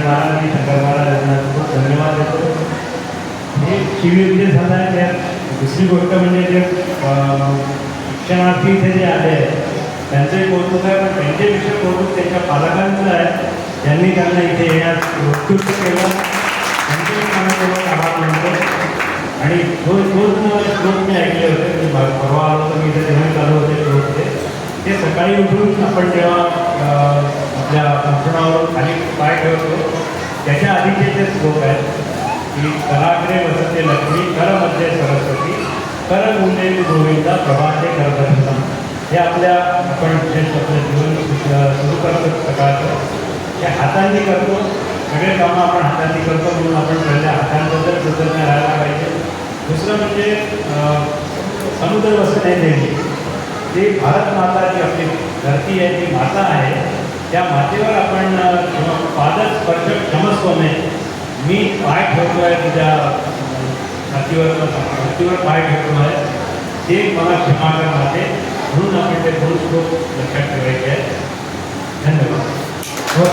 गजानन महाराज आणि शंकर महाराज यांना खूप धन्यवाद देतो. हे शिबिर झालं आहे त्यात दुसरी गोष्ट म्हणजे जे शिक्षणार्थी इथे जे आले आहेत त्यांचंही कौतुक आहे, पण त्यांच्यापेक्षा कौतुक त्यांच्या पालकांचं आहे. त्यांनी त्यांना इथे येण्यास उत्कृष्ट केलं, त्यांचंही मनापूर्वक आभार मानतो. आणि दोन श्लोक मी ऐकले होते, मी परवा आलो तर मी इथे जेव्हा चालू होते श्लोक ते सकाळी उठून आपण जेव्हा आपल्या अंथरुणावर खाली पाय ठेवतो त्याच्या आधीचे ते श्लोक आहेत की कराग्रे वसते लक्ष्मी करमध्ये सरस्वती कर मुले गोविंदा प्रभाते करदर्शनम. हे आपल्या आपण विशेष आपलं जीवन सुरू करतो सकाळचं हे हातांनी करतो. सगळे कामं आपण हातांनी करतो म्हणून आपण पहिल्या हातांबद्दल कृतज्ञ राहायला पाहिजे. दुसरं म्हणजे समुद्र वसने देवी, ती भारत माता जी आपली धरती आहे ती माता आहे, त्या मातेवर आपण पादच स्पर्श क्षमस्व नाही. मी पाय ठेवतो आहे तुझ्या छातीवर पाय ठेवतो आहे ते मला क्षमा कर माते, म्हणून आपण ते दोन श्लोक लक्षात ठेवायचे आहेत. धन्यवाद.